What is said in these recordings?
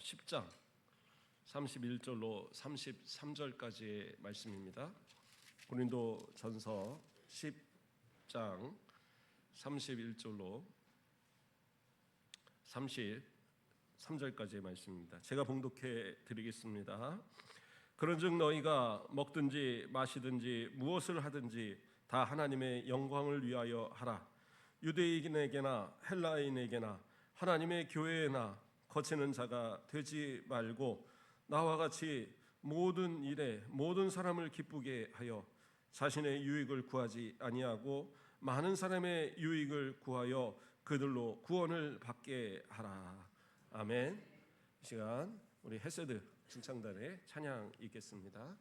10장 31절로 33절까지의 말씀입니다. 고린도전서 10장 31절로 33절까지의 말씀입니다. 제가 봉독해 드리겠습니다. 그런즉 너희가 먹든지 마시든지 무엇을 하든지 다 하나님의 영광을 위하여 하라. 유대인에게나 헬라인에게나 하나님의 교회에나 거치는 자가 되지 말고 나와 같이 모든 일에 모든 사람을 기쁘게 하여 자신의 유익을 구하지 아니하고 많은 사람의 유익을 구하여 그들로 구원을 받게 하라. 아멘. 이 시간 우리 헤세드 진창단의 찬양 읽겠습니다.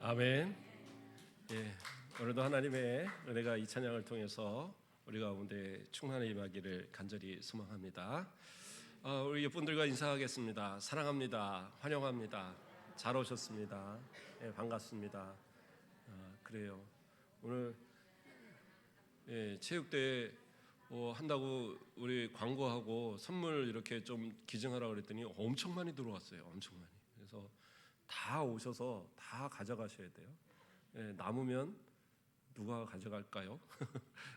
아멘. 예, 오늘도 하나님의 은혜가 이 찬양을 통해서 우리 가운데 충만히 임하기를 간절히 소망합니다. 우리 옆분들과 인사하겠습니다. 사랑합니다. 환영합니다. 잘 오셨습니다. 예, 반갑습니다. 그래요. 오늘 체육대회 한다고 우리 광고하고 선물 이렇게 좀 기증하라고 그랬더니 엄청 많이 들어왔어요. 엄청 많이. 그래서 다 오셔서 다 가져가셔야 돼요. 예, 남으면 누가 가져갈까요?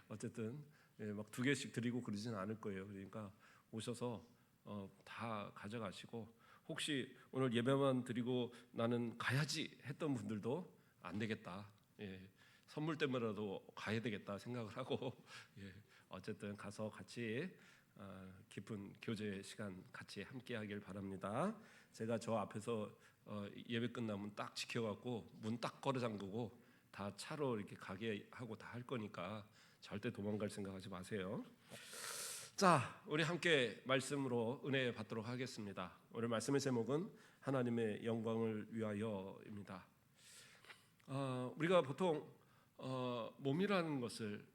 어쨌든 막 2개씩 드리고 그러지는 않을 거예요. 그러니까 오셔서 다 가져가시고, 혹시 오늘 예배만 드리고 나는 가야지 했던 분들도 안 되겠다. 선물 때문에라도 가야 되겠다 생각을 하고 어쨌든 가서 같이 깊은 교제 시간 같이 함께하길 바랍니다. 제가 저 앞에서 예배 끝나면 딱 지켜갖고 문 딱 걸어 잠그고 다 차로 이렇게 가게 하고 다 할 거니까 절대 도망갈 생각하지 마세요. 자, 우리 함께 말씀으로 은혜 받도록 하겠습니다. 오늘 말씀의 제목은 하나님의 영광을 위하여입니다. 우리가 보통 몸이라는 것을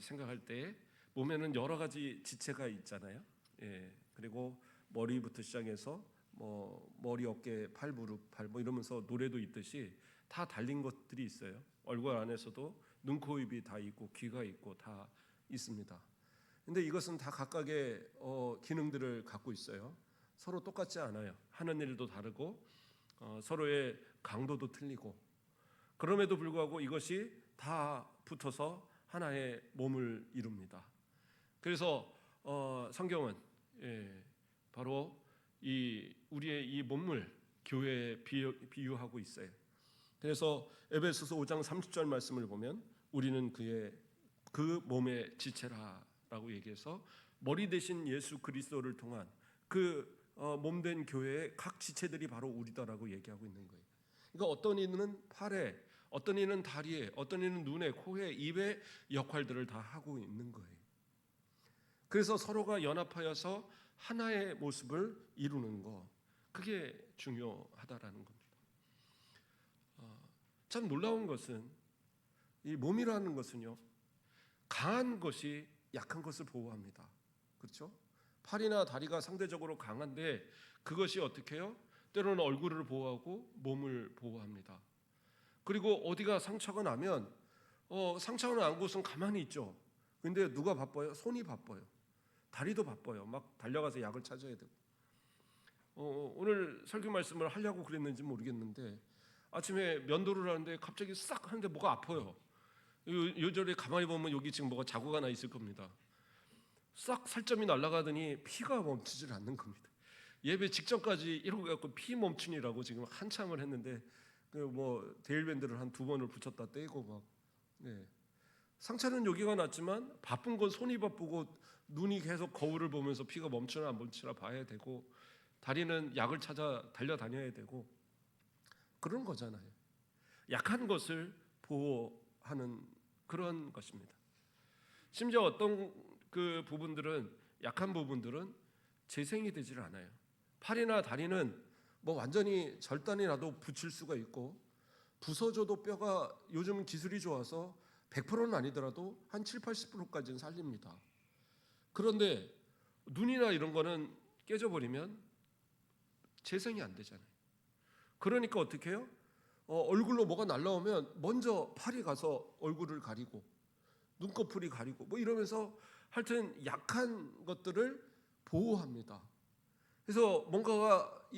생각할 때 몸에는 여러 가지 지체가 있잖아요. 그리고 머리부터 시작해서 머리, 어깨, 팔, 무릎, 발 이러면서 노래도 있듯이 다 달린 것들이 있어요. 얼굴 안에서도 눈, 코, 입이 다 있고 귀가 있고 다 있습니다. 근데 이것은 다 각각의 기능들을 갖고 있어요. 서로 똑같지 않아요. 하는 일도 다르고 서로의 강도도 틀리고, 그럼에도 불구하고 이것이 다 붙어서 하나의 몸을 이룹니다. 그래서 성경은 바로 우리의 이 몸을 교회에 비유하고 있어요. 그래서 에베소서 5장 30절 말씀을 보면 우리는 그 몸의 지체라라고 얘기해서 머리 대신 예수 그리스도를 통한 그 몸된 교회의 각 지체들이 바로 우리다라고 얘기하고 있는 거예요. 그러니까 어떤 이는 팔에, 어떤 이는 다리에, 어떤 이는 눈에, 코에, 입에 역할들을 다 하고 있는 거예요. 그래서 서로가 연합하여서 하나의 모습을 이루는 거, 그게 중요하다라는 겁니다. 참 놀라운 것은 이 몸이라는 것은요, 강한 것이 약한 것을 보호합니다. 그렇죠? 팔이나 다리가 상대적으로 강한데 그것이 어떻게 해요? 때로는 얼굴을 보호하고 몸을 보호합니다. 그리고 어디가 상처가 나면 상처가 난 곳은 가만히 있죠. 근데 누가 바빠요? 손이 바빠요. 다리도 바빠요. 막 달려가서 약을 찾아야 되고. 오늘 설교 말씀을 하려고 그랬는지 모르겠는데 아침에 면도를 하는데 갑자기 싹 하는데 뭐가 아파요. 요절에 가만히 보면 여기 지금 뭐가 자국 하나 있을 겁니다. 싹 살점이 날아가더니 피가 멈추질 않는 겁니다. 예배 직전까지 이러고 갖고 피 멈춘이라고 지금 한참을 했는데 데일밴드를 한 2번을 붙였다 떼고 막. 상처는 여기가 났지만 바쁜 건 손이 바쁘고 눈이 계속 거울을 보면서 피가 멈추나 안 멈추나 봐야 되고, 다리는 약을 찾아 달려다녀야 되고, 그런 거잖아요. 약한 것을 보호하는 그런 것입니다. 심지어 어떤 그 부분들은, 약한 부분들은 재생이 되질 않아요. 팔이나 다리는 완전히 절단이 나도 붙일 수가 있고, 부서져도 뼈가 요즘 기술이 좋아서 100%는 아니더라도 한 7, 80%까지는 살립니다. 그런데 눈이나 이런 거는 깨져버리면 재생이 안 되잖아요. 그러니까 어떻게 해요? 얼굴로 뭐가 날라오면 먼저 팔이 가서 얼굴을 가리고 눈꺼풀이 가리고 이러면서 하여튼 약한 것들을 보호합니다. 그래서 뭔가가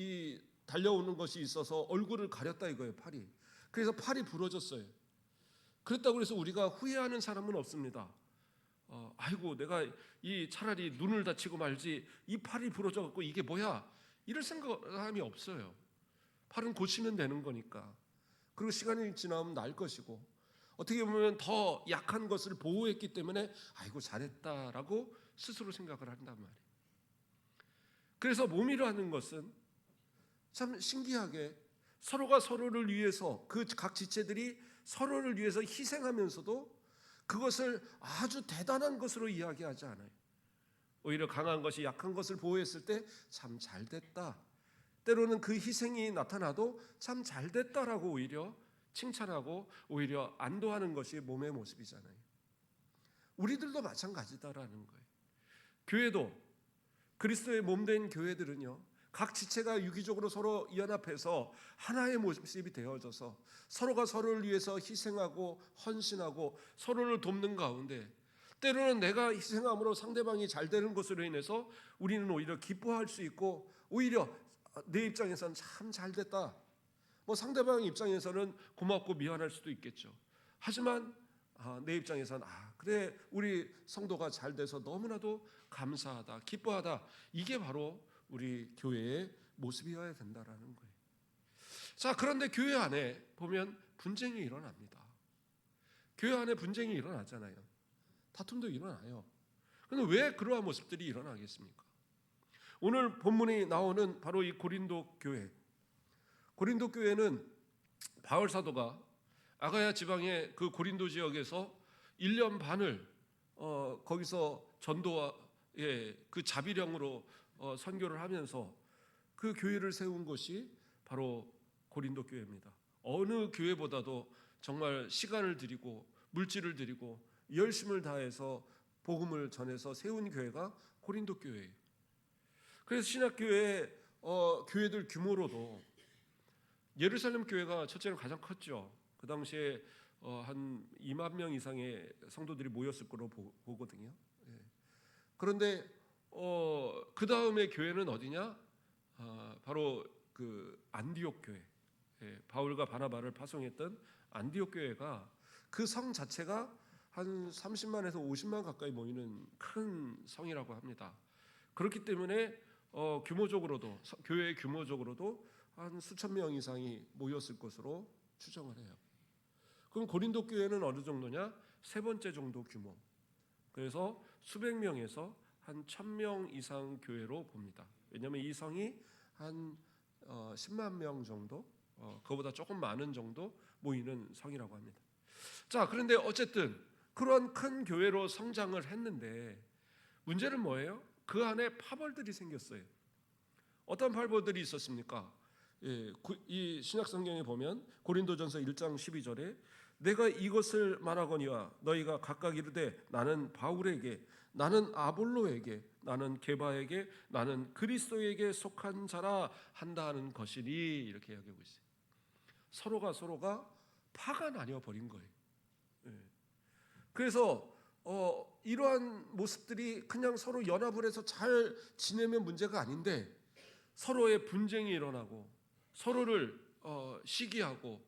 달려오는 것이 있어서 얼굴을 가렸다 이거예요, 팔이. 그래서 팔이 부러졌어요. 그랬다고 해서 우리가 후회하는 사람은 없습니다. 아이고 내가 차라리 눈을 다치고 말지 이 팔이 부러져갖고 이게 뭐야, 이럴 생각함이 없어요. 팔은 고치면 되는 거니까. 그리고 시간이 지나면 날 것이고, 어떻게 보면 더 약한 것을 보호했기 때문에 아이고 잘했다라고 스스로 생각을 한단 말이에요. 그래서 몸이라는 것은 참 신기하게 서로가 서로를 위해서, 그 각 지체들이 서로를 위해서 희생하면서도 그것을 아주 대단한 것으로 이야기하지 않아요. 오히려 강한 것이 약한 것을 보호했을 때 참 잘됐다, 때로는 그 희생이 나타나도 참 잘됐다라고 오히려 칭찬하고 오히려 안도하는 것이 몸의 모습이잖아요. 우리들도 마찬가지다라는 거예요. 교회도, 그리스도의 몸된 교회들은요, 각 지체가 유기적으로 서로 연합해서 하나의 모습이 되어져서 서로가 서로를 위해서 희생하고 헌신하고 서로를 돕는 가운데 때로는 내가 희생함으로 상대방이 잘 되는 것으로 인해서 우리는 오히려 기뻐할 수 있고, 오히려 내 입장에서는 참 잘 됐다, 뭐 상대방 입장에서는 고맙고 미안할 수도 있겠죠. 하지만 내 입장에서는 그래, 우리 성도가 잘 돼서 너무나도 감사하다, 기뻐하다, 이게 바로 우리 교회의 모습이어야 된다라는 거예요. 자, 그런데 교회 안에 보면 분쟁이 일어납니다. 교회 안에 분쟁이 일어나잖아요. 다툼도 일어나요. 그런데 왜 그러한 모습들이 일어나겠습니까? 오늘 본문이 나오는 바로 이 고린도 교회, 고린도 교회는 바울 사도가 아가야 지방의 그 고린도 지역에서 1년 반을 거기서 전도와 그 자비령으로 선교를 하면서 그 교회를 세운 것이 바로 고린도 교회입니다. 어느 교회보다도 정말 시간을 들이고 물질을 들이고 열심을 다해서 복음을 전해서 세운 교회가 고린도 교회예요. 그래서 신약교회 교회들 규모로도 예루살렘 교회가 첫째는 가장 컸죠. 그 당시에 한 2만 명 이상의 성도들이 모였을 거로 보거든요. 그런데 그 다음에 교회는 어디냐? 바로 그 안디옥 교회, 바울과 바나바를 파송했던 안디옥 교회가 그 성 자체가 한 30만에서 50만 가까이 모이는 큰 성이라고 합니다. 그렇기 때문에 규모적으로도, 교회 규모적으로도 한 수천 명 이상이 모였을 것으로 추정을 해요. 그럼 고린도 교회는 어느 정도냐? 세 번째 정도 규모. 그래서 수백 명에서 한 1000명 이상 교회로 봅니다. 왜냐하면 이 성이 한 10만 명 정도, 그거보다 조금 많은 정도 모이는 성이라고 합니다. 자, 그런데 어쨌든 그런 큰 교회로 성장을 했는데 문제는 뭐예요? 그 안에 파벌들이 생겼어요. 어떤 파벌들이 있었습니까? 이 신약 성경에 보면 고린도전서 1장 12절에 내가 이것을 말하거니와 너희가 각각 이르되 나는 바울에게, 나는 아볼로에게, 나는 게바에게, 나는 그리스도에게 속한 자라 한다 하는 것이니, 이렇게 이야기하고 있어요. 서로가 파가 나뉘어 버린 거예요. 그래서 이러한 모습들이 그냥 서로 연합을 해서 잘 지내면 문제가 아닌데 서로의 분쟁이 일어나고 서로를 시기하고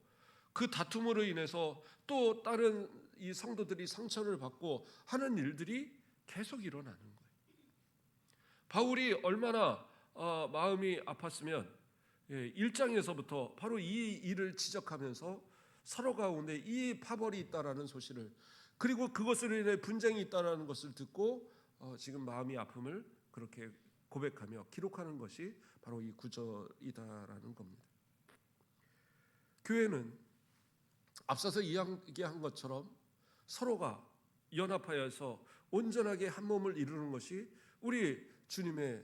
그 다툼으로 인해서 또 다른 이 성도들이 상처를 받고 하는 일들이 계속 일어나는 거예요. 바울이 얼마나 마음이 아팠으면 1장에서부터 바로 이 일을 지적하면서 서로 가운데 이 파벌이 있다라는 소식을, 그리고 그것으로 인해 분쟁이 있다라는 것을 듣고 지금 마음이 아픔을 그렇게 고백하며 기록하는 것이 바로 이 구절이다라는 겁니다. 교회는 앞서서 이야기한 것처럼 서로가 연합하여서 온전하게 한 몸을 이루는 것이 우리 주님의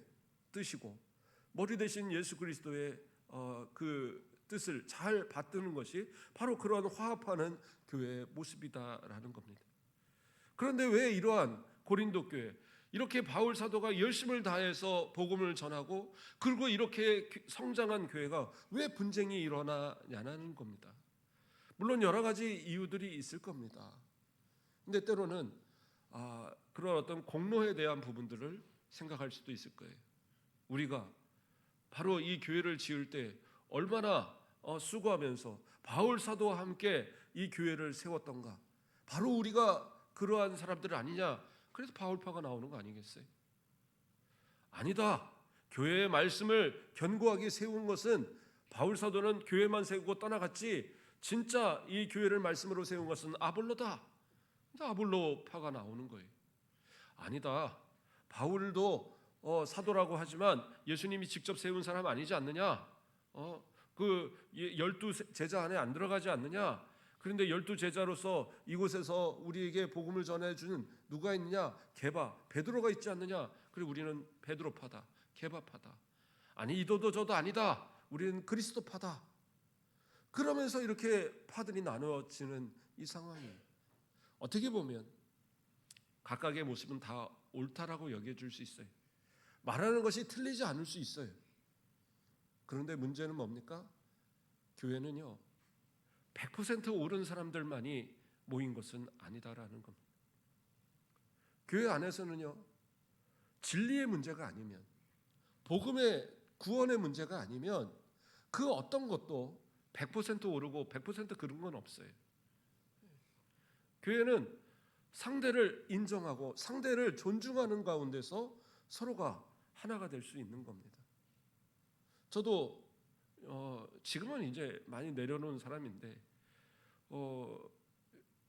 뜻이고, 머리 대신 예수 그리스도의 그 뜻을 잘 받드는 것이 바로 그러한 화합하는 교회의 모습이다라는 겁니다. 그런데 왜 이러한 고린도 교회, 이렇게 바울 사도가 열심을 다해서 복음을 전하고 그리고 이렇게 성장한 교회가 왜 분쟁이 일어나냐는 겁니다. 물론 여러 가지 이유들이 있을 겁니다. 근데 때로는 그런 어떤 공로에 대한 부분들을 생각할 수도 있을 거예요. 우리가 바로 이 교회를 지을 때 얼마나 수고하면서 바울 사도와 함께 이 교회를 세웠던가, 바로 우리가 그러한 사람들 아니냐, 그래서 바울파가 나오는 거 아니겠어요? 아니다. 교회의 말씀을 견고하게 세운 것은 바울 사도는 교회만 세우고 떠나갔지, 진짜 이 교회를 말씀으로 세운 것은 아볼로다. 아볼로파가 나오는 거예요. 아니다. 바울도 사도라고 하지만 예수님이 직접 세운 사람 아니지 않느냐? 그 12 제자 안에 안 들어가지 않느냐? 그런데 12 제자로서 이곳에서 우리에게 복음을 전해주는 누가 있느냐? 게바, 베드로가 있지 않느냐? 그리고 우리는 베드로파다, 게바파다. 아니, 이도도 저도 아니다. 우리는 그리스도파다. 그러면서 이렇게 파들이 나누어지는 이 상황이, 어떻게 보면 각각의 모습은 다 옳다라고 여겨줄 수 있어요. 말하는 것이 틀리지 않을 수 있어요. 그런데 문제는 뭡니까? 교회는요, 100% 옳은 사람들만이 모인 것은 아니다라는 겁니다. 교회 안에서는요, 진리의 문제가 아니면, 복음의 구원의 문제가 아니면 그 어떤 것도 100% 오르고 100% 그런 건 없어요. 교회는 상대를 인정하고 상대를 존중하는 가운데서 서로가 하나가 될 수 있는 겁니다. 저도 지금은 이제 많이 내려놓은 사람인데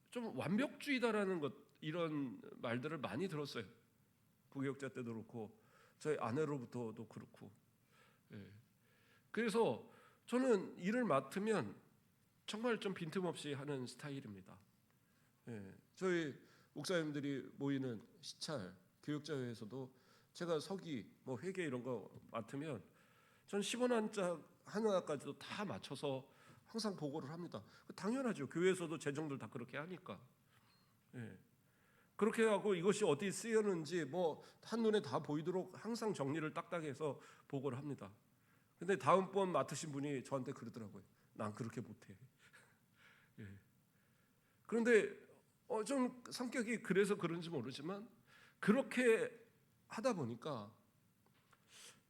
좀 완벽주의다라는 것, 이런 말들을 많이 들었어요. 부교육자 때도 그렇고 저희 아내로부터도 그렇고. 그래서 저는 일을 맡으면 정말 좀 빈틈없이 하는 스타일입니다. 저희 목사님들이 모이는 시찰 교육자회에서도 제가 서기 뭐 회계 이런 거 맡으면 전 10원 하나까지도 다 맞춰서 항상 보고를 합니다. 당연하죠. 교회에서도 재정들 다 그렇게 하니까. 그렇게 하고 이것이 어디 쓰였는지 뭐 한눈에 다 보이도록 항상 정리를 딱딱해서 보고를 합니다. 근데 다음번 맡으신 분이 저한테 그러더라고요. 난 그렇게 못해. 그런데 좀 성격이 그래서 그런지 모르지만 그렇게 하다 보니까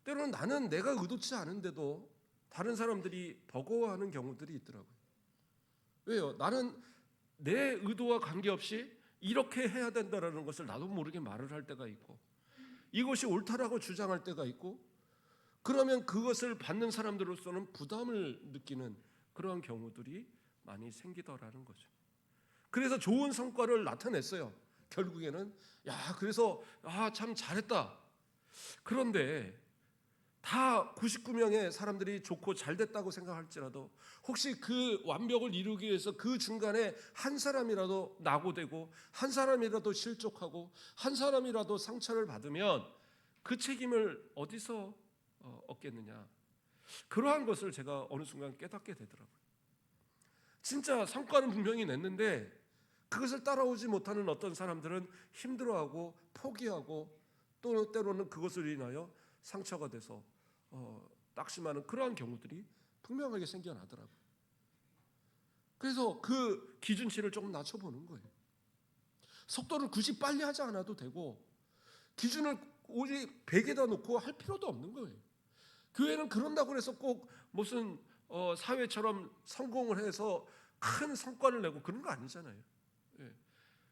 때로는 나는 내가 의도치 않은데도 다른 사람들이 버거워하는 경우들이 있더라고요. 왜요? 나는 내 의도와 관계없이 이렇게 해야 된다라는 것을 나도 모르게 말을 할 때가 있고, 이것이 옳다라고 주장할 때가 있고, 그러면 그것을 받는 사람들로서는 부담을 느끼는 그러한 경우들이 많이 생기더라는 거죠. 그래서 좋은 성과를 나타냈어요. 결국에는 그래서 참 잘했다. 그런데 다 99명의 사람들이 좋고 잘 됐다고 생각할지라도 혹시 그 완벽을 이루기 위해서 그 중간에 한 사람이라도 낙오되고 한 사람이라도 실족하고 한 사람이라도 상처를 받으면 그 책임을 어디서 얻겠느냐. 그러한 것을 제가 어느 순간 깨닫게 되더라고요. 진짜 성과는 분명히 냈는데 그것을 따라오지 못하는 어떤 사람들은 힘들어하고 포기하고 또 때로는 그것을 인하여 상처가 돼서 낙심하는 그러한 경우들이 분명하게 생겨나더라고요. 그래서 그 기준치를 조금 낮춰보는 거예요. 속도를 굳이 빨리 하지 않아도 되고 기준을 오직 100에다 놓고 할 필요도 없는 거예요. 교회는 그런다고 해서 꼭 무슨 사회처럼 성공을 해서 큰 성과를 내고 그런 거 아니잖아요.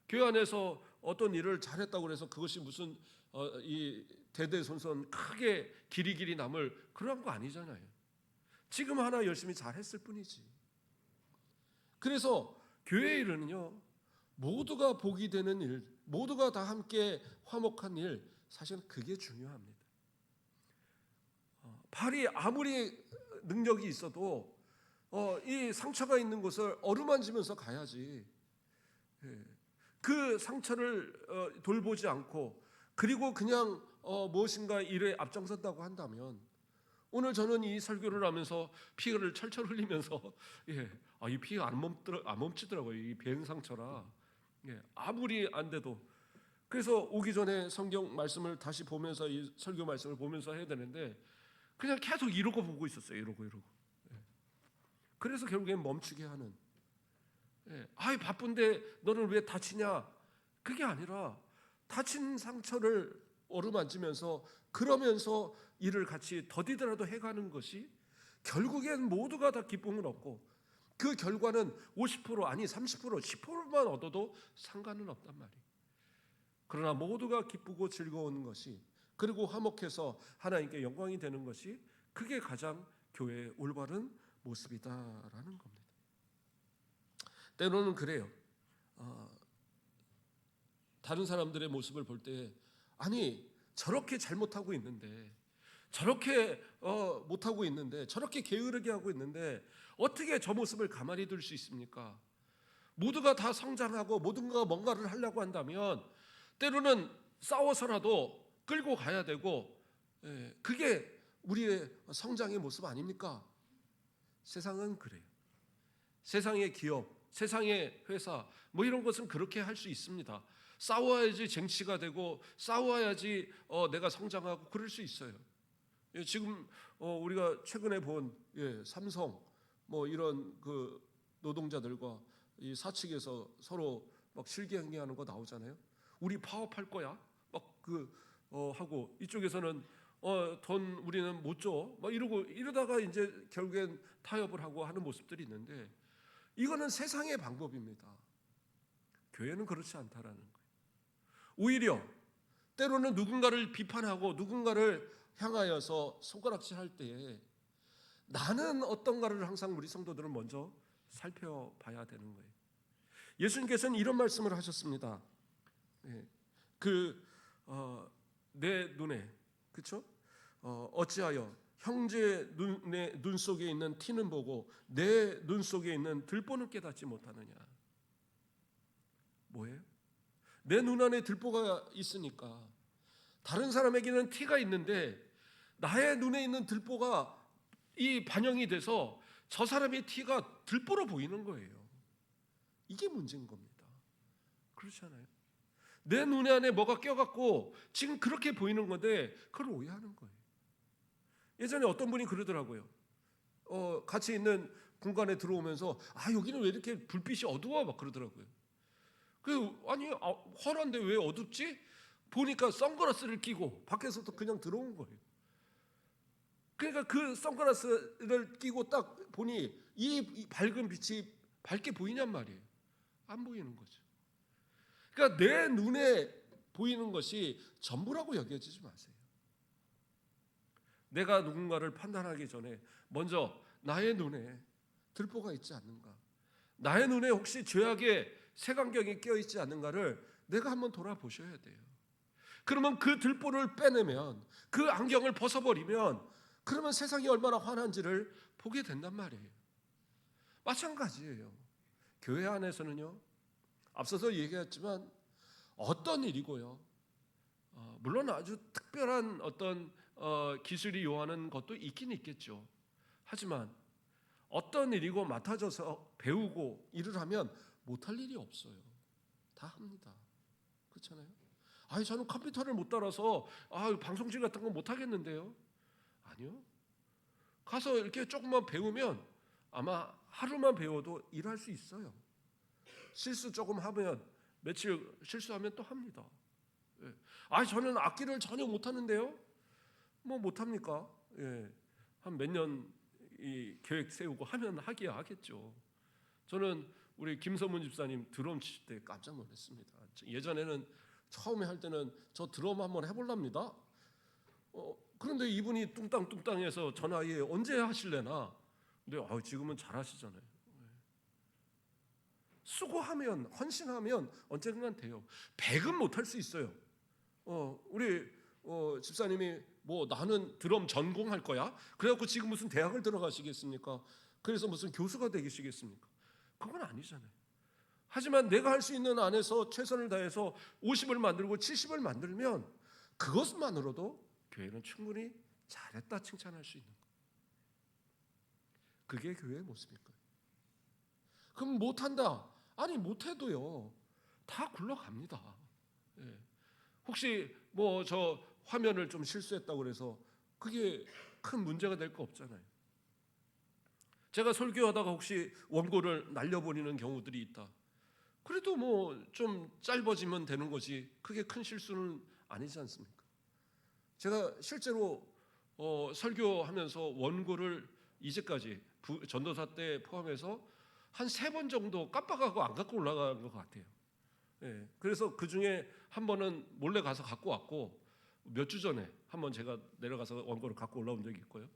교회 안에서 어떤 일을 잘했다고 해서 그것이 무슨 이 대대손손 크게 길이 남을 그런 거 아니잖아요. 지금 하나 열심히 잘했을 뿐이지. 그래서 교회 일은요, 모두가 복이 되는 일, 모두가 다 함께 화목한 일, 사실은 그게 중요합니다. 발이 아무리 능력이 있어도 이 상처가 있는 곳을 어루만지면서 가야지. 그 상처를 돌보지 않고 그리고 그냥 무엇인가 일에 앞장선다고 한다면, 오늘 저는 이 설교를 하면서 피를 철철 흘리면서 이 피가 안 멈추더라고요. 이 벤 상처라 아무리 안 돼도. 그래서 오기 전에 성경 말씀을 다시 보면서 이 설교 말씀을 보면서 해야 되는데 그냥 계속 이러고 보고 있었어요. 이러고. 그래서 결국엔 멈추게 하는. 바쁜데 너는 왜 다치냐? 그게 아니라 다친 상처를 어루만지면서 그러면서 일을 같이 더디더라도 해가는 것이 결국엔 모두가 다 기쁨을 얻고 그 결과는 50% 아니 30% 10%만 얻어도 상관은 없단 말이에요. 그러나 모두가 기쁘고 즐거운 것이, 그리고 화목해서 하나님께 영광이 되는 것이, 그게 가장 교회의 올바른 모습이다라는 겁니다. 때로는 그래요. 다른 사람들의 모습을 볼 때 아니 저렇게 잘못하고 있는데, 저렇게 못하고 있는데, 저렇게 게으르게 하고 있는데 어떻게 저 모습을 가만히 둘 수 있습니까? 모두가 다 성장하고 모두가 뭔가를 하려고 한다면 때로는 싸워서라도 끌고 가야 되고, 그게 우리의 성장의 모습 아닙니까? 세상은 그래요. 세상의 기업, 세상의 회사 뭐 이런 것은 그렇게 할 수 있습니다. 싸워야지 쟁취가 되고 싸워야지 내가 성장하고 그럴 수 있어요. 지금 우리가 최근에 본 삼성 뭐 이런 그 노동자들과 이 사측에서 서로 막 실기행위하는 거 나오잖아요. 우리 파업할 거야. 막 하고 이쪽에서는 돈 우리는 못 줘. 막 이러다가 이제 결국엔 타협을 하고 하는 모습들이 있는데 이거는 세상의 방법입니다. 교회는 그렇지 않다라는 거예요. 오히려 때로는 누군가를 비판하고 누군가를 향하여서 손가락질할 때에 나는 어떤가를 항상 우리 성도들은 먼저 살펴봐야 되는 거예요. 예수님께서는 이런 말씀을 하셨습니다. 내 눈에, 그렇죠? 어찌하여 형제 눈 속에 있는 티는 보고 내 눈 속에 있는 들보는 깨닫지 못하느냐? 뭐예요? 내 눈 안에 들보가 있으니까 다른 사람에게는 티가 있는데 나의 눈에 있는 들보가 이 반영이 돼서 저 사람의 티가 들보로 보이는 거예요. 이게 문제인 겁니다. 그렇지 않아요? 내 눈 안에 뭐가 껴갖고 지금 그렇게 보이는 건데 그걸 오해하는 거예요. 예전에 어떤 분이 그러더라고요. 같이 있는 공간에 들어오면서 여기는 왜 이렇게 불빛이 어두워? 막 그러더라고요. 아니 환한데 왜 어둡지? 보니까 선글라스를 끼고 밖에서도 그냥 들어온 거예요. 그러니까 그 선글라스를 끼고 딱 보니 이 밝은 빛이 밝게 보이냔 말이에요. 안 보이는 거죠. 그러니까 내 눈에 보이는 것이 전부라고 여겨지지 마세요. 내가 누군가를 판단하기 전에 먼저 나의 눈에 들보가 있지 않는가, 나의 눈에 혹시 죄악의 색안경이 껴있지 않는가를 내가 한번 돌아보셔야 돼요. 그러면 그 들보를 빼내면, 그 안경을 벗어버리면 그러면 세상이 얼마나 환한지를 보게 된단 말이에요. 마찬가지예요. 교회 안에서는요, 앞서서 얘기했지만 어떤 일이고요, 물론 아주 특별한 어떤 기술이 요하는 것도 있긴 있겠죠. 하지만 어떤 일이고 맡아져서 배우고 일을 하면 못할 일이 없어요. 다 합니다. 그렇잖아요. 저는 컴퓨터를 못 따라서 방송실 같은 거 못 하겠는데요. 아니요. 가서 이렇게 조금만 배우면 아마 하루만 배워도 일할 수 있어요. 실수 조금 하면 며칠 실수하면 또 합니다. 저는 악기를 전혀 못 하는데요. 뭐 못 합니까? 한 몇 년 이 계획 세우고 하면 하기야 하겠죠. 저는 우리 김서문 집사님 드럼 치실 때 깜짝 놀랐습니다. 예전에는 처음에 할 때는 저 드럼 한번 해볼랍니다. 그런데 이분이 뚱땅뚱땅해서 전화에 언제 하실래나? 근데 지금은 잘하시잖아요. 수고하면, 헌신하면 언젠간 돼요. 100은 못할 수 있어요. 우리 집사님이 나는 드럼 전공할 거야? 그래갖고 지금 무슨 대학을 들어가시겠습니까? 그래서 무슨 교수가 되시겠습니까? 그건 아니잖아요. 하지만 내가 할 수 있는 안에서 최선을 다해서 50을 만들고 70을 만들면 그것만으로도 교회는 충분히 잘했다 칭찬할 수 있는 거예요. 그게 교회의 모습일 거예요. 그럼 못한다. 아니 못해도요, 다 굴러갑니다. 혹시 저 화면을 좀 실수했다고 그래서 그게 큰 문제가 될 거 없잖아요. 제가 설교하다가 혹시 원고를 날려버리는 경우들이 있다. 그래도 좀 짧아지면 되는 거지 그게 큰 실수는 아니지 않습니까? 제가 실제로 설교하면서 원고를 이제까지 전도사 때 포함해서 한 3번 정도 깜빡하고 안 갖고 올라간 것 같아요. 그래서 그 중에 한 번은 몰래 가서 갖고 왔고, 몇 주 전에 한 번 제가 내려가서 원고를 갖고 올라온 적이 있고요.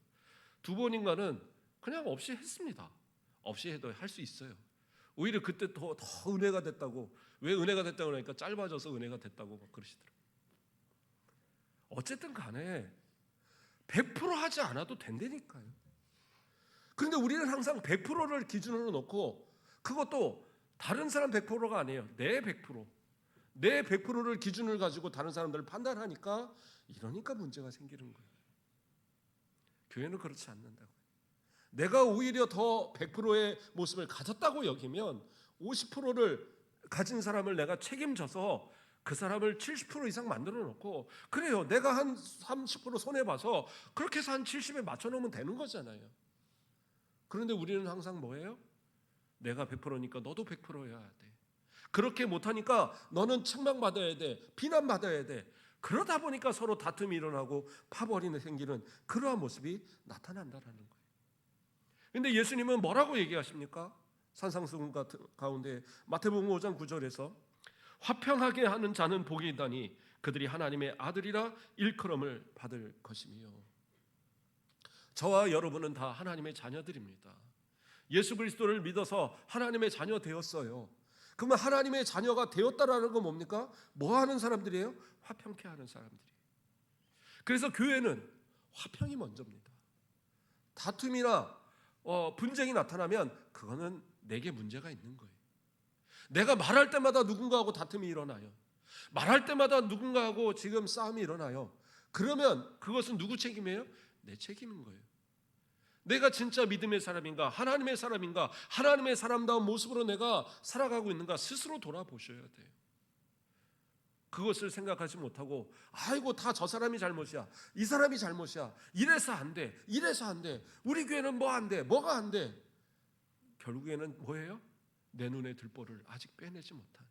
2번인가는 그냥 없이 했습니다. 없이 해도 할 수 있어요. 오히려 그때 더 은혜가 됐다고. 왜 은혜가 됐다고 그러니까 짧아져서 은혜가 됐다고 막 그러시더라고요. 어쨌든 간에 100% 하지 않아도 된다니까요. 그런데 우리는 항상 100%를 기준으로 놓고, 그것도 다른 사람 100%가 아니에요. 내 100%. 내 100%를 기준을 가지고 다른 사람들을 판단하니까 이러니까 문제가 생기는 거예요. 교회는 그렇지 않는다고요. 내가 오히려 더 100%의 모습을 가졌다고 여기면 50%를 가진 사람을 내가 책임져서 그 사람을 70% 이상 만들어 놓고, 그래요, 내가 한 30% 손해봐서 그렇게 해서 한 70에 맞춰놓으면 되는 거잖아요. 그런데 우리는 항상 뭐예요? 내가 100%니까 너도 100%여야 돼. 그렇게 못하니까 너는 책망받아야 돼, 비난받아야 돼. 그러다 보니까 서로 다툼이 일어나고 파벌이 생기는 그러한 모습이 나타난다라는 거예요. 그런데 예수님은 뭐라고 얘기하십니까? 산상수훈 가운데 마태복음 5장 9절에서 화평하게 하는 자는 복이 있다니 그들이 하나님의 아들이라 일컬음을 받을 것이며. 저와 여러분은 다 하나님의 자녀들입니다. 예수 그리스도를 믿어서 하나님의 자녀 되었어요. 그러면 하나님의 자녀가 되었다라는 건 뭡니까? 뭐 하는 사람들이에요? 화평케 하는 사람들이에요. 그래서 교회는 화평이 먼저입니다. 다툼이나 분쟁이 나타나면 그거는 내게 문제가 있는 거예요. 내가 말할 때마다 누군가하고 다툼이 일어나요. 말할 때마다 누군가하고 지금 싸움이 일어나요. 그러면 그것은 누구 책임이에요? 내 책임인 거예요. 내가 진짜 믿음의 사람인가, 하나님의 사람인가, 하나님의 사람다운 모습으로 내가 살아가고 있는가 스스로 돌아보셔야 돼요. 그것을 생각하지 못하고 아이고 다 저 사람이 잘못이야, 이 사람이 잘못이야, 이래서 안 돼, 이래서 안 돼, 우리 교회는 뭐 안 돼, 뭐가 안 돼. 결국에는 뭐예요? 내 눈의 들보를 아직 빼내지 못한,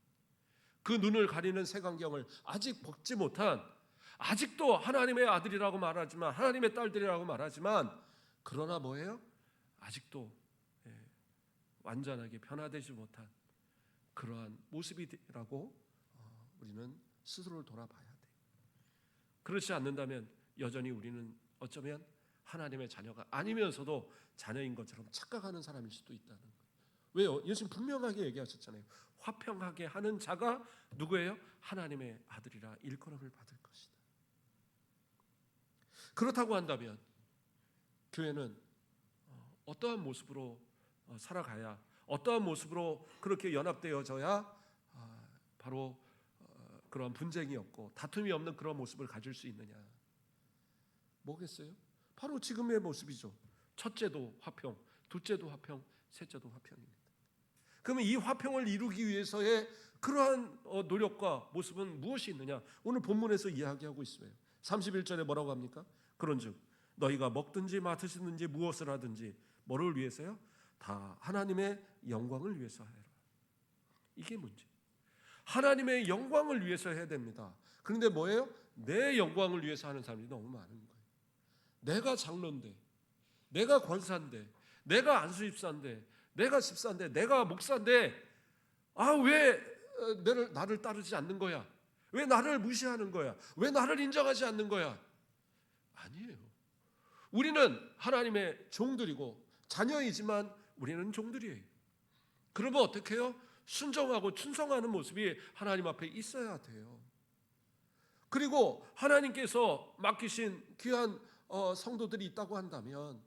그 눈을 가리는 색안경을 아직 벗지 못한, 아직도 하나님의 아들이라고 말하지만, 하나님의 딸들이라고 말하지만, 그러나 뭐예요? 아직도 완전하게 변화되지 못한 그러한 모습이라고 우리는 스스로를 돌아봐야 돼요. 그렇지 않는다면 여전히 우리는 어쩌면 하나님의 자녀가 아니면서도 자녀인 것처럼 착각하는 사람일 수도 있다는 거예요. 왜요? 예수님 분명하게 얘기하셨잖아요. 화평하게 하는 자가 누구예요? 하나님의 아들이라 일컬음을 받을 것이다. 그렇다고 한다면 교회는 어떠한 모습으로 살아가야, 어떠한 모습으로 그렇게 연합되어져야 바로 그런 분쟁이 없고 다툼이 없는 그런 모습을 가질 수 있느냐? 뭐겠어요? 바로 지금의 모습이죠. 첫째도 화평, 둘째도 화평, 셋째도 화평입니다. 그러면 이 화평을 이루기 위해서의 그러한 노력과 모습은 무엇이 있느냐? 오늘 본문에서 이야기하고 있어요. 31절에 뭐라고 합니까? 그런즉 너희가 먹든지 마시든지 무엇을 하든지 뭐를 위해서요? 다 하나님의 영광을 위해서 해라. 이게 문제. 하나님의 영광을 위해서 해야 됩니다. 그런데 뭐예요? 내 영광을 위해서 하는 사람이 너무 많은 거예요. 내가 장로인데, 내가 권사인데, 내가 안수집사인데, 내가 집사인데, 내가 목사인데, 왜 나를 따르지 않는 거야? 왜 나를 무시하는 거야? 왜 나를 인정하지 않는 거야? 아니에요. 우리는 하나님의 종들이고 자녀이지만 우리는 종들이에요. 그러면 어떻게 해요? 순종하고 충성하는 모습이 하나님 앞에 있어야 돼요. 그리고 하나님께서 맡기신 귀한 성도들이 있다고 한다면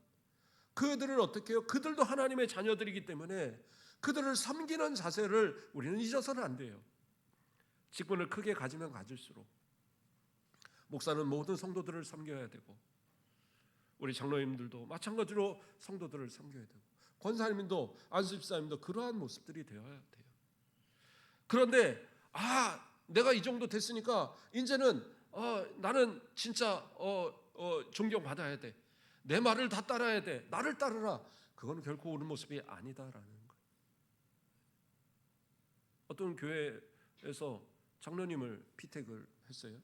그들을 어떻게 해요? 그들도 하나님의 자녀들이기 때문에 그들을 섬기는 자세를 우리는 잊어서는 안 돼요. 직분을 크게 가지면 가질수록 목사는 모든 성도들을 섬겨야 되고, 우리 장로님들도 마찬가지로 성도들을 섬겨야 되고, 권사님도 안수집사님도 그러한 모습들이 되어야 돼요. 그런데 내가 이 정도 됐으니까 이제는 나는 진짜 존경받아야 돼, 내 말을 다 따라야 돼, 나를 따르라. 그건 결코 옳은 모습이 아니다라는 거예요. 어떤 교회에서 장로님을 피택을 했어요.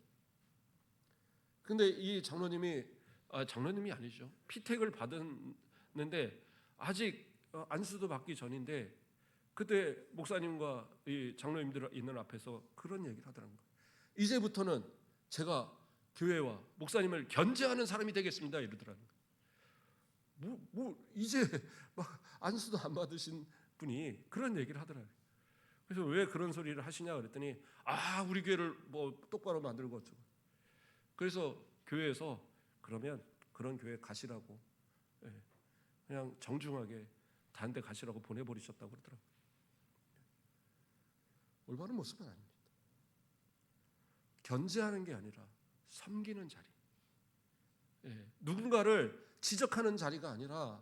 근데 이 장로님이 아니죠. 피택을 받았는데 아직 안수도 받기 전인데 그때 목사님과 이 장로님들 있는 앞에서 그런 얘기를 하더라고요. 이제부터는 제가 교회와 목사님을 견제하는 사람이 되겠습니다 이러더라고요. 이제 막 안수도 안 받으신 분이 그런 얘기를 하더라고요. 그래서 왜 그런 소리를 하시냐 그랬더니 우리 교회를 뭐 똑바로 만들고 어쩌고. 그래서 교회에서 그러면 그런 교회 가시라고, 그냥 정중하게 다른 데 가시라고 보내버리셨다고 그러더라고요. 올바른 모습은 아닙니다. 견제하는 게 아니라 섬기는 자리, 누군가를 지적하는 자리가 아니라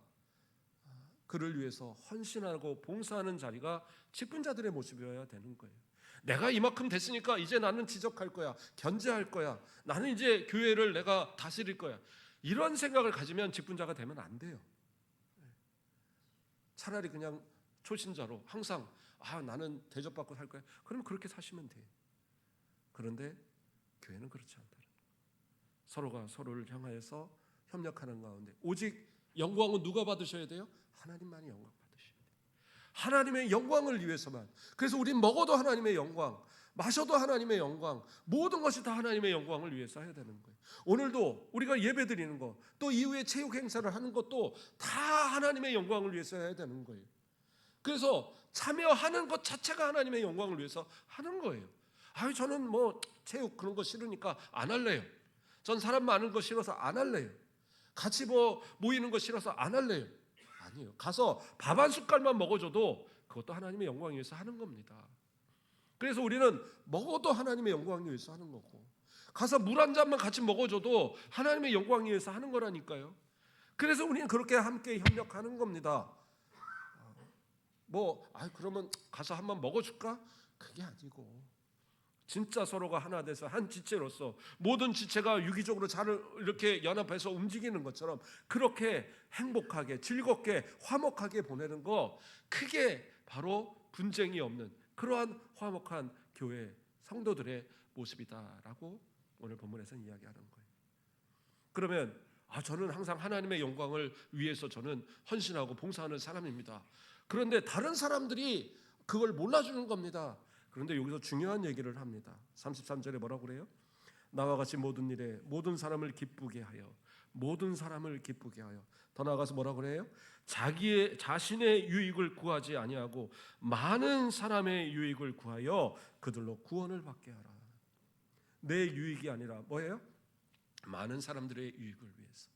그를 위해서 헌신하고 봉사하는 자리가 직분자들의 모습이어야 되는 거예요. 내가 이만큼 됐으니까 이제 나는 지적할 거야, 견제할 거야, 나는 이제 교회를 내가 다스릴 거야, 이런 생각을 가지면 직분자가 되면 안 돼요. 차라리 그냥 초신자로 항상 나는 대접받고 살 거야. 그러면 그렇게 사시면 돼. 그런데 교회는 그렇지 않다. 서로가 서로를 향하여서 협력하는 가운데 오직 영광은 누가 받으셔야 돼요? 하나님만이 영광 받으셔야 돼요. 하나님의 영광을 위해서만. 그래서 우린 먹어도 하나님의 영광, 마셔도 하나님의 영광, 모든 것이 다 하나님의 영광을 위해서 해야 되는 거예요. 오늘도 우리가 예배 드리는 것, 또 이후에 체육 행사를 하는 것도 다 하나님의 영광을 위해서 해야 되는 거예요. 그래서 참여하는 것 자체가 하나님의 영광을 위해서 하는 거예요. 저는 체육 그런 거 싫으니까 안 할래요. 전 사람 많은 거 싫어서 안 할래요. 같이 모이는 거 싫어서 안 할래요. 아니에요. 가서 밥 한 숟갈만 먹어줘도 그것도 하나님의 영광을 위해서 하는 겁니다. 그래서 우리는 먹어도 하나님의 영광을 위해서 하는 거고, 가서 물 한 잔만 같이 먹어줘도 하나님의 영광을 위해서 하는 거라니까요. 그래서 우리는 그렇게 함께 협력하는 겁니다. 그러면 가서 한번 먹어줄까? 그게 아니고, 진짜 서로가 하나 돼서 한 지체로서 모든 지체가 유기적으로 잘 이렇게 연합해서 움직이는 것처럼 그렇게 행복하게, 즐겁게, 화목하게 보내는 거, 그게 바로 분쟁이 없는 그러한 화목한 교회 성도들의 모습이다라고 오늘 본문에서는 이야기하는 거예요. 그러면 저는 항상 하나님의 영광을 위해서 저는 헌신하고 봉사하는 사람입니다. 그런데 다른 사람들이 그걸 몰라주는 겁니다. 그런데 여기서 중요한 얘기를 합니다. 33절에 뭐라고 그래요? 나와 같이 모든 일에 모든 사람을 기쁘게 하여, 모든 사람을 기쁘게 하여. 더 나아가서 뭐라고 그래요? 자신의 유익을 구하지 아니하고 많은 사람의 유익을 구하여 그들로 구원을 받게 하라. 내 유익이 아니라 뭐예요? 많은 사람들의 유익을 위해서.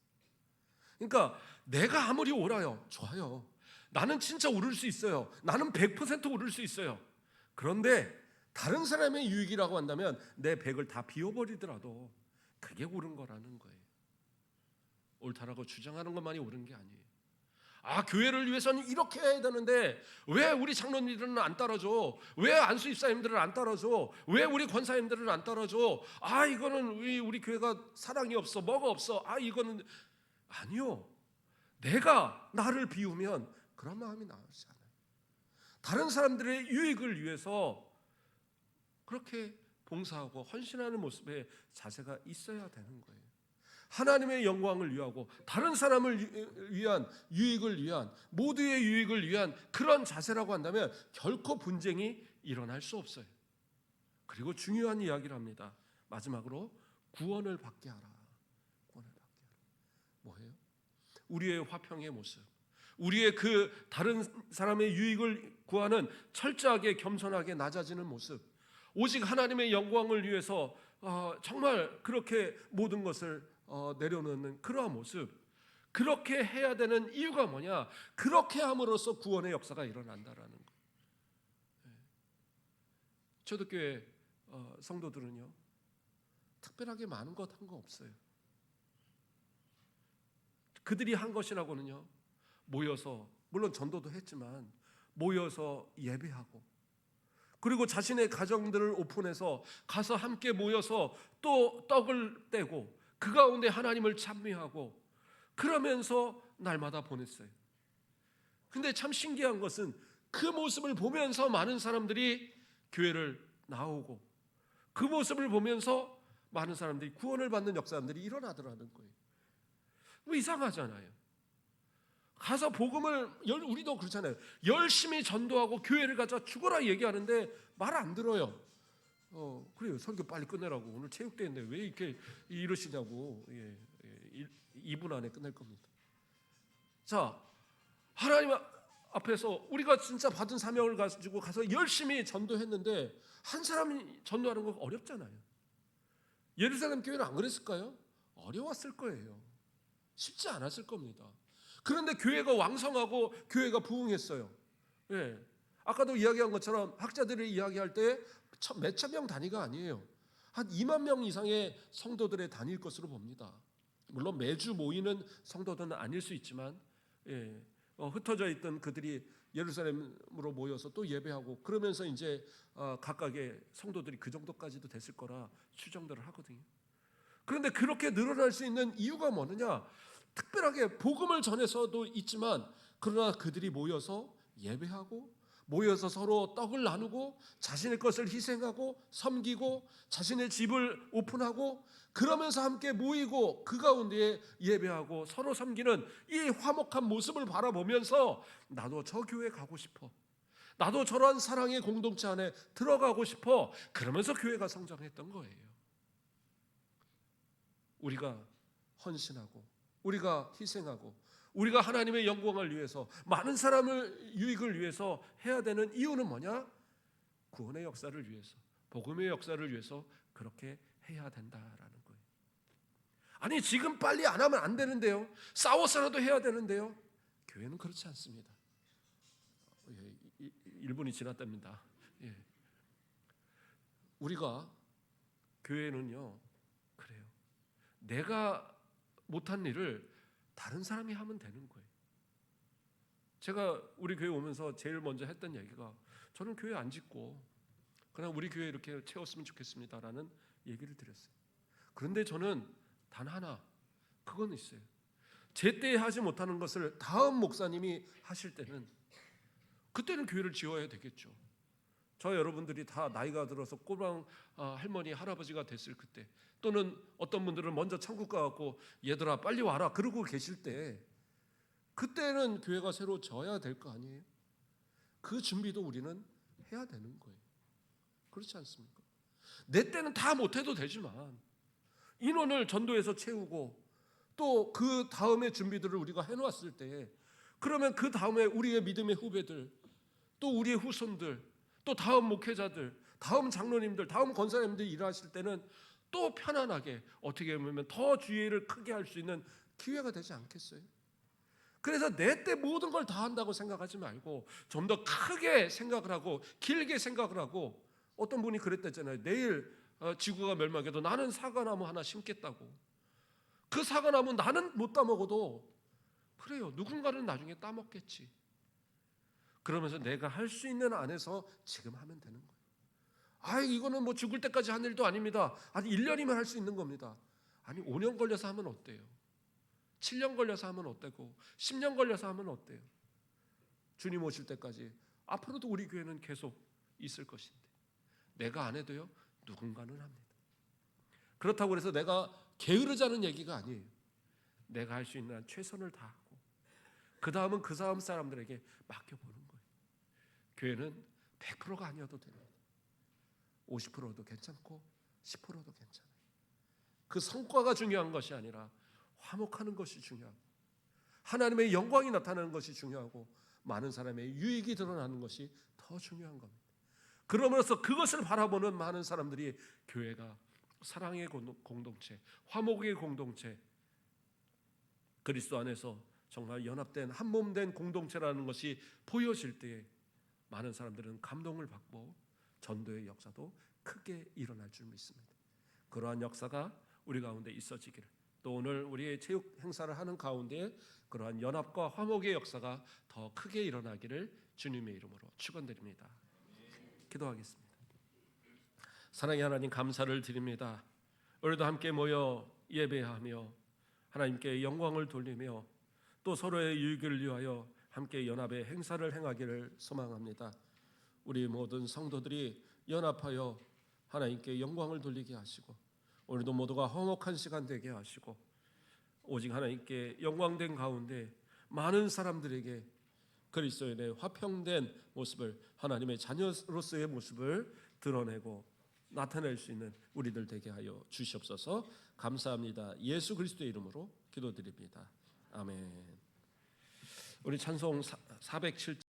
그러니까 내가 아무리 옳아요, 좋아요. 나는 진짜 오를 수 있어요. 나는 100% 오를 수 있어요. 그런데 다른 사람의 유익이라고 한다면 내 100을 다 비워버리더라도 그게 옳은 거라는 거예요. 옳다라고 주장하는 것만이 옳은 게 아니에요. 교회를 위해서는 이렇게 해야 되는데 왜 우리 장로님들은 안 따라줘? 왜 안수 입사님들은 안 따라줘? 왜 우리 권사님들은 안 따라줘? 이거는 우리 교회가 사랑이 없어, 뭐가 없어. 이거는 아니요. 내가 나를 비우면 그런 마음이 나오지 않아요. 다른 사람들의 유익을 위해서 그렇게 봉사하고 헌신하는 모습의 자세가 있어야 되는 거예요. 하나님의 영광을 위하고 다른 사람을 위한 유익을 위한, 모두의 유익을 위한 그런 자세라고 한다면 결코 분쟁이 일어날 수 없어요. 그리고 중요한 이야기를 합니다. 마지막으로 구원을 받게 하라. 구원을 받게 하라. 뭐예요? 우리의 화평의 모습, 우리의 그 다른 사람의 유익을 구하는 철저하게 겸손하게 낮아지는 모습, 오직 하나님의 영광을 위해서 정말 그렇게 모든 것을 내려놓는 그러한 모습, 그렇게 해야 되는 이유가 뭐냐? 그렇게 함으로써 구원의 역사가 일어난다라는 거예요. 초대교회 성도들은요, 특별하게 많은 것 한 거 없어요. 그들이 한 것이라고는요, 모여서, 물론 전도도 했지만 모여서 예배하고, 그리고 자신의 가정들을 오픈해서 가서 함께 모여서 또 떡을 떼고 그 가운데 하나님을 찬미하고 그러면서 날마다 보냈어요. 근데 참 신기한 것은 그 모습을 보면서 많은 사람들이 교회를 나오고 그 모습을 보면서 많은 사람들이 구원을 받는 역사들이 일어나더라는 거예요. 이상하잖아요. 가서 복음을, 우리도 그렇잖아요. 열심히 전도하고 교회를 가자 죽어라 얘기하는데 말 안 들어요. 그래요. 설교 빨리 끝내라고. 오늘 체육대회인데 왜 이렇게 이러시냐고. 2분 안에 끝낼 겁니다. 자, 하나님 앞에서 우리가 진짜 받은 사명을 가지고 가서 열심히 전도했는데 한 사람이 전도하는 거 어렵잖아요. 예루살렘 교회는 안 그랬을까요? 어려웠을 거예요. 쉽지 않았을 겁니다. 그런데 교회가 왕성하고 교회가 부흥했어요. 아까도 이야기한 것처럼 학자들이 이야기할 때 몇천 명 단위가 아니에요. 한 2만 명 이상의 성도들의 단위일 것으로 봅니다. 물론 매주 모이는 성도들은 아닐 수 있지만 흩어져 있던 그들이 예루살렘으로 모여서 또 예배하고 그러면서 이제 각각의 성도들이 그 정도까지도 됐을 거라 추정들을 하거든요. 그런데 그렇게 늘어날 수 있는 이유가 뭐느냐? 특별하게 복음을 전해서도 있지만 그러나 그들이 모여서 예배하고 모여서 서로 떡을 나누고 자신의 것을 희생하고 섬기고 자신의 집을 오픈하고 그러면서 함께 모이고 그 가운데 예배하고 서로 섬기는 이 화목한 모습을 바라보면서 나도 저 교회 가고 싶어. 나도 저러한 사랑의 공동체 안에 들어가고 싶어. 그러면서 교회가 성장했던 거예요. 우리가 헌신하고 우리가 희생하고 우리가 하나님의 영광을 위해서 많은 사람을 유익을 위해서 해야 되는 이유는 뭐냐? 구원의 역사를 위해서, 복음의 역사를 위해서 그렇게 해야 된다라는 거예요. 아니 지금 빨리 안 하면 안 되는데요. 싸워서라도 해야 되는데요. 교회는 그렇지 않습니다. 1분이 지났답니다. 예. 우리가 교회는요 그래요. 내가 못한 일을 다른 사람이 하면 되는 거예요. 제가 우리 교회 오면서 제일 먼저 했던 얘기가 저는 교회 안 짓고 그냥 우리 교회 이렇게 채웠으면 좋겠습니다라는 얘기를 드렸어요. 그런데 저는 단 하나 그건 있어요. 제때 하지 못하는 것을 다음 목사님이 하실 때는 그때는 교회를 지어야 되겠죠. 저 여러분들이 다 나이가 들어서 꼬랑 할머니 할아버지가 됐을 그때 또는 어떤 분들은 먼저 천국 가갖고 얘들아 빨리 와라 그러고 계실 때 그때는 교회가 새로 져야 될 거 아니에요? 그 준비도 우리는 해야 되는 거예요. 그렇지 않습니까? 내 때는 다 못해도 되지만 인원을 전도해서 채우고 또 그 다음에 준비들을 우리가 해놓았을 때 그러면 그 다음에 우리의 믿음의 후배들 또 우리의 후손들 또 다음 목회자들 다음 장로님들 다음 권사님들 일하실 때는 또 편안하게 어떻게 보면 더 주의를 크게 할 수 있는 기회가 되지 않겠어요? 그래서 내 때 모든 걸 다 한다고 생각하지 말고 좀 더 크게 생각을 하고 길게 생각을 하고 어떤 분이 그랬댔잖아요. 내일 지구가 멸망해도 나는 사과나무 하나 심겠다고. 그 사과나무 나는 못 따먹어도 그래요. 누군가는 나중에 따먹겠지. 그러면서 내가 할 수 있는 안에서 지금 하면 되는 거예요. 이거는 뭐 죽을 때까지 한 일도 아닙니다. 아니 1년이면 할 수 있는 겁니다. 아니 5년 걸려서 하면 어때요? 7년 걸려서 하면 어때고 10년 걸려서 하면 어때요? 주님 오실 때까지 앞으로도 우리 교회는 계속 있을 것인데 내가 안 해도요 누군가는 합니다. 그렇다고 해서 내가 게으르자는 얘기가 아니에요. 내가 할 수 있는 한 최선을 다하고 그 다음은 그 다음 사람들에게 맡겨보는 거예요. 교회는 100%가 아니어도 됩니다. 50%도 괜찮고 10%도 괜찮아요. 그 성과가 중요한 것이 아니라 화목하는 것이 중요하고 하나님의 영광이 나타나는 것이 중요하고 많은 사람의 유익이 드러나는 것이 더 중요한 겁니다. 그러므로서 그것을 바라보는 많은 사람들이 교회가 사랑의 공동체, 화목의 공동체, 그리스도 안에서 정말 연합된 한몸된 공동체라는 것이 보여질 때에 많은 사람들은 감동을 받고 전도의 역사도 크게 일어날 줄 믿습니다. 그러한 역사가 우리 가운데 있어지기를 또 오늘 우리의 체육 행사를 하는 가운데 그러한 연합과 화목의 역사가 더 크게 일어나기를 주님의 이름으로 축원드립니다. 기도하겠습니다. 사랑의 하나님 감사를 드립니다. 오늘도 함께 모여 예배하며 하나님께 영광을 돌리며 또 서로의 유익을 위하여 함께 연합의 행사를 행하기를 소망합니다. 우리 모든 성도들이 연합하여 하나님께 영광을 돌리게 하시고 오늘도 모두가 화목한 시간 되게 하시고 오직 하나님께 영광된 가운데 많은 사람들에게 그리스도인의 화평된 모습을 하나님의 자녀로서의 모습을 드러내고 나타낼 수 있는 우리들 되게 하여 주시옵소서. 감사합니다. 예수 그리스도의 이름으로 기도드립니다. 아멘. 우리 찬송 407